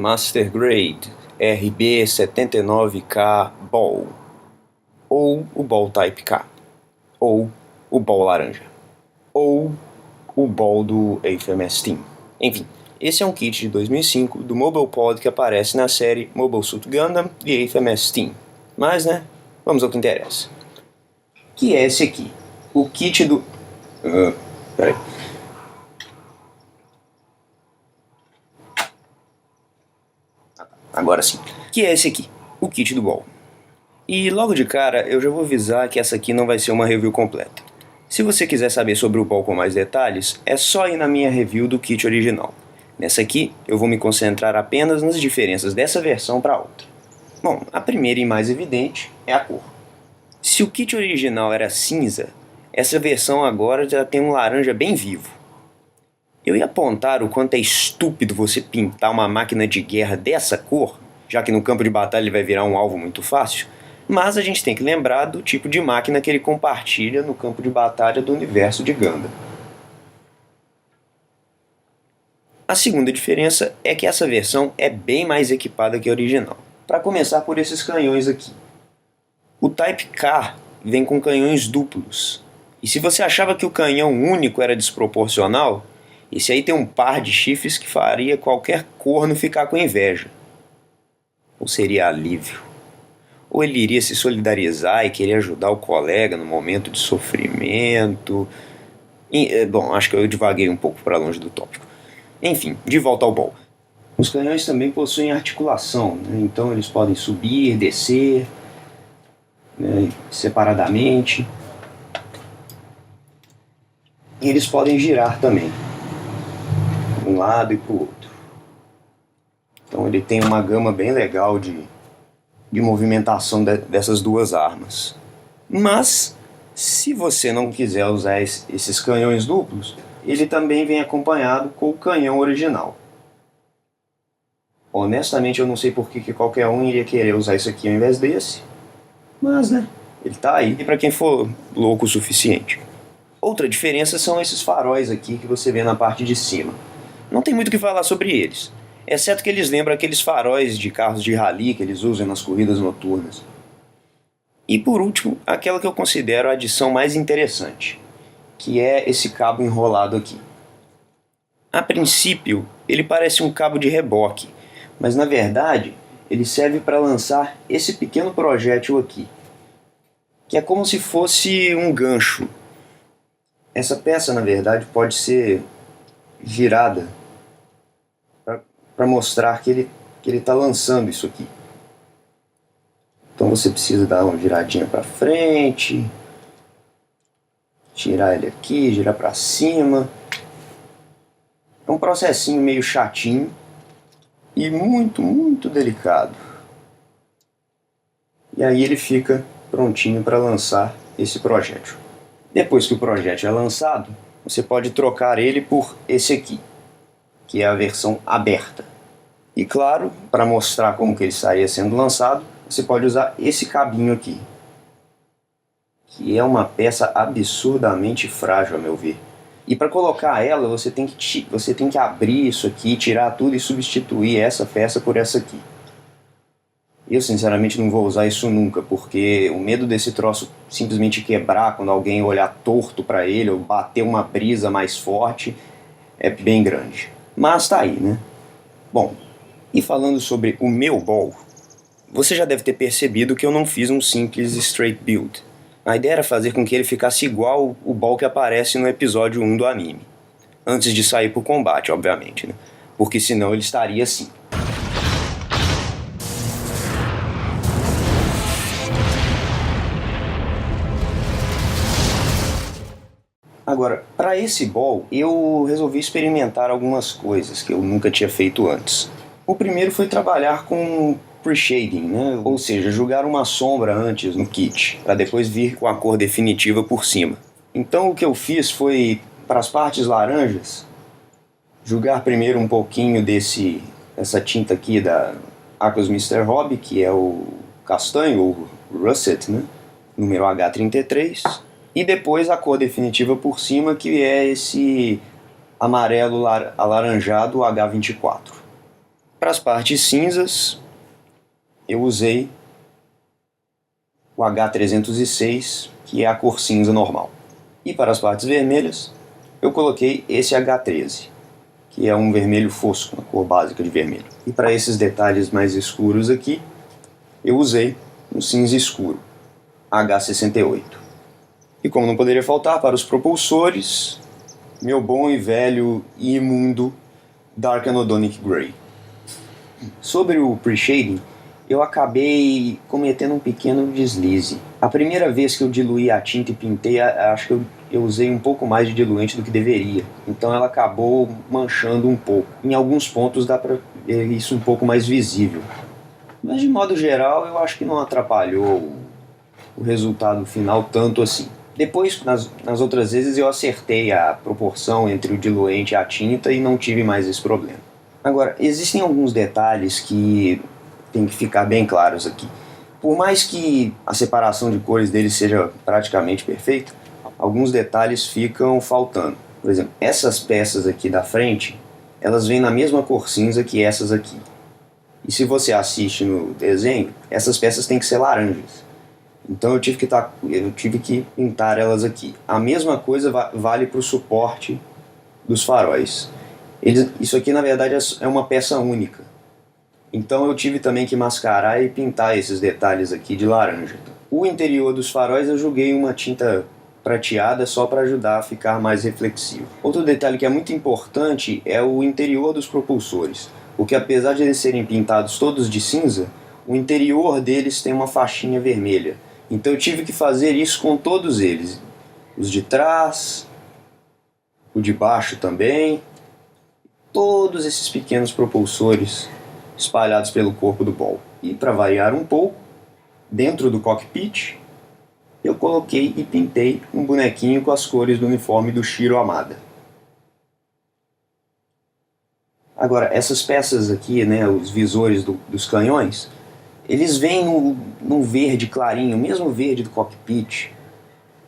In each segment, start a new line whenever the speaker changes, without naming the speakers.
Master Grade RB79K Ball, ou o Ball Type K, ou o Ball laranja, ou o Ball do AFMS Team. Enfim, esse é um kit de 2005 do Mobile Pod que aparece na série Mobile Suit Gundam e AFMS Team. Mas, vamos ao que interessa. Que é esse aqui, o kit do... peraí. Agora sim. Que é esse aqui, o kit do Ball. E logo de cara eu já vou avisar que essa aqui não vai ser uma review completa. Se você quiser saber sobre o Ball com mais detalhes, é só ir na minha review do kit original. Nessa aqui eu vou me concentrar apenas nas diferenças dessa versão para outra. Bom, a primeira e mais evidente é a cor. Se o kit original era cinza, essa versão agora já tem um laranja bem vivo. Eu ia apontar o quanto é estúpido você pintar uma máquina de guerra dessa cor, já que no campo de batalha ele vai virar um alvo muito fácil, mas a gente tem que lembrar do tipo de máquina que ele compartilha no campo de batalha do universo de Gundam. A segunda diferença é que essa versão é bem mais equipada que a original. Para começar por esses canhões aqui. O Type K vem com canhões duplos, e se você achava que o canhão único era desproporcional, esse aí tem um par de chifres que faria qualquer corno ficar com inveja. Ou seria alívio. Ou ele iria se solidarizar e querer ajudar o colega no momento de sofrimento. Bom, acho que eu divaguei um pouco para longe do tópico. Enfim, de volta ao Ball. Os canhões também possuem articulação, então eles podem subir, descer, separadamente. E eles podem girar também, de um lado e para o outro. Então ele tem uma gama bem legal de movimentação dessas duas armas. Mas, se você não quiser usar esses canhões duplos, ele também vem acompanhado com o canhão original. Honestamente eu não sei por que qualquer um iria querer usar isso aqui ao invés desse, mas ele tá aí para quem for louco o suficiente. Outra diferença são esses faróis aqui que você vê na parte de cima. Não tem muito o que falar sobre eles, exceto que eles lembram aqueles faróis de carros de rally que eles usam nas corridas noturnas. E por último, aquela que eu considero a adição mais interessante, que é esse cabo enrolado aqui. A princípio, ele parece um cabo de reboque, mas na verdade ele serve para lançar esse pequeno projétil aqui, que é como se fosse um gancho. Essa peça, na verdade, pode ser girada para mostrar que ele está lançando isso aqui. Então você precisa dar uma viradinha para frente, tirar ele aqui, girar para cima. É um processinho meio chatinho e muito, muito delicado. E aí ele fica prontinho para lançar esse projétil. Depois que o projétil é lançado, você pode trocar ele por esse aqui, que é a versão aberta. E claro, para mostrar como que ele estaria sendo lançado, você pode usar esse cabinho aqui, que é uma peça absurdamente frágil, a meu ver. E para colocar ela, você tem que abrir isso aqui, tirar tudo e substituir essa peça por essa aqui. Eu sinceramente não vou usar isso nunca, porque o medo desse troço simplesmente quebrar quando alguém olhar torto para ele ou bater uma brisa mais forte é bem grande. Mas tá aí, Bom, e falando sobre o meu Ball, você já deve ter percebido que eu não fiz um simples straight build. A ideia era fazer com que ele ficasse igual o Ball que aparece no episódio 1 do anime. Antes de sair pro combate, obviamente, Porque senão ele estaria assim. Agora, para esse Ball, eu resolvi experimentar algumas coisas que eu nunca tinha feito antes. O primeiro foi trabalhar com pre-shading, ou seja, jogar uma sombra antes no kit, para depois vir com a cor definitiva por cima. Então o que eu fiz foi, para as partes laranjas, jogar primeiro um pouquinho dessa tinta aqui da Aqueous Mr. Hobby, que é o castanho, ou Russet, número H33, e depois a cor definitiva por cima, que é esse amarelo alaranjado H24. Para as partes cinzas, eu usei o H306, que é a cor cinza normal. E para as partes vermelhas, eu coloquei esse H13, que é um vermelho fosco, uma cor básica de vermelho. E para esses detalhes mais escuros aqui, eu usei um cinza escuro, H68. E como não poderia faltar, para os propulsores, meu bom e velho e imundo Dark Anodonic Gray. Sobre o pre-shading, eu acabei cometendo um pequeno deslize. A primeira vez que eu diluí a tinta e pintei, acho que eu usei um pouco mais de diluente do que deveria. Então ela acabou manchando um pouco. Em alguns pontos dá para ver isso um pouco mais visível. Mas de modo geral, eu acho que não atrapalhou o resultado final tanto assim. Depois, nas outras vezes, eu acertei a proporção entre o diluente e a tinta e não tive mais esse problema. Agora, existem alguns detalhes que tem que ficar bem claros aqui. Por mais que a separação de cores deles seja praticamente perfeita, alguns detalhes ficam faltando. Por exemplo, essas peças aqui da frente, elas vêm na mesma cor cinza que essas aqui. E se você assiste no desenho, essas peças têm que ser laranjas. Então eu tive que pintar elas aqui. A mesma coisa vale para o suporte dos faróis. Isso aqui na verdade é uma peça única. Então eu tive também que mascarar e pintar esses detalhes aqui de laranja. O interior dos faróis eu joguei uma tinta prateada só para ajudar a ficar mais reflexivo. Outro detalhe que é muito importante é o interior dos propulsores. Porque apesar de eles serem pintados todos de cinza, o interior deles tem uma faixinha vermelha. Então eu tive que fazer isso com todos eles. Os de trás, o de baixo também. Todos esses pequenos propulsores espalhados pelo corpo do Ball. E para variar um pouco, dentro do cockpit, eu coloquei e pintei um bonequinho com as cores do uniforme do Shiro Amada. Agora, essas peças aqui, né, os visores dos canhões, eles vêm num verde clarinho, mesmo verde do cockpit,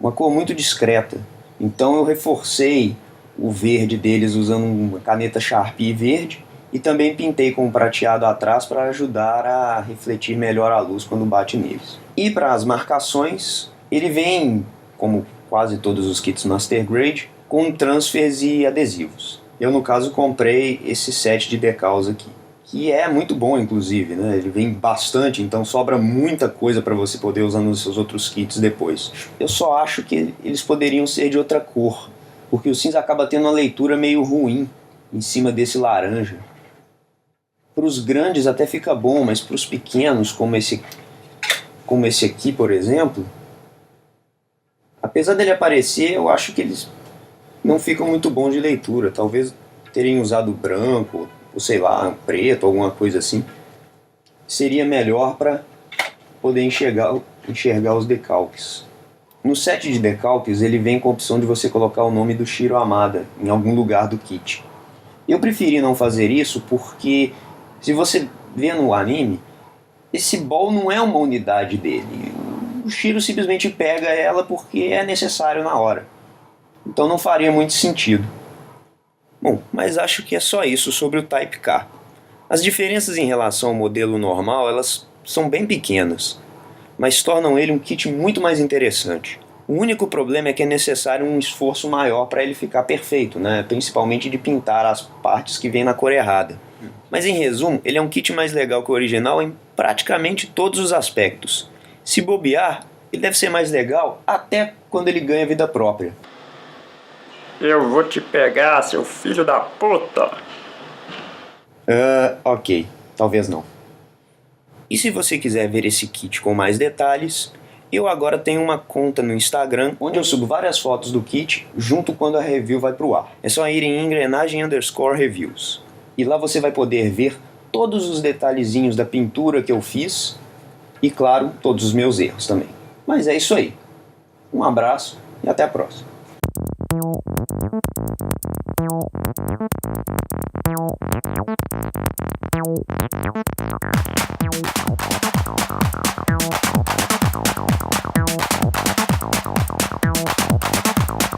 uma cor muito discreta. Então eu reforcei o verde deles usando uma caneta Sharpie verde e também pintei com um prateado atrás para ajudar a refletir melhor a luz quando bate neles. E para as marcações, ele vem, como quase todos os kits Master Grade, com transfers e adesivos. Eu, no caso, comprei esse set de decals aqui, que é muito bom, inclusive, né? Ele vem bastante, então sobra muita coisa para você poder usar nos seus outros kits depois. Eu só acho que eles poderiam ser de outra cor, porque o cinza acaba tendo uma leitura meio ruim em cima desse laranja. Para os grandes até fica bom, mas para os pequenos, como esse aqui, por exemplo, apesar dele aparecer, eu acho que eles não ficam muito bons de leitura. Talvez terem usado branco, ou sei lá, preto, alguma coisa assim, seria melhor para poder enxergar os decalques. No set de decalques, ele vem com a opção de você colocar o nome do Shiro Amada em algum lugar do kit. Eu preferi não fazer isso porque, se você vê no anime, esse Ball não é uma unidade dele. O Shiro simplesmente pega ela porque é necessário na hora. Então não faria muito sentido. Bom, mas acho que é só isso sobre o Type K. As diferenças em relação ao modelo normal, elas são bem pequenas, mas tornam ele um kit muito mais interessante. O único problema é que é necessário um esforço maior para ele ficar perfeito, né? Principalmente de pintar as partes que vêm na cor errada. Mas em resumo, ele é um kit mais legal que o original em praticamente todos os aspectos. Se bobear, ele deve ser mais legal até quando ele ganha vida própria.
Eu vou te pegar, seu filho da puta!
Ok, talvez não. E se você quiser ver esse kit com mais detalhes, eu agora tenho uma conta no Instagram onde eu subo várias fotos do kit junto quando a review vai pro ar. É só ir em engrenagem_reviews. E lá você vai poder ver todos os detalhezinhos da pintura que eu fiz e, claro, todos os meus erros também. Mas é isso aí. Um abraço e até a próxima.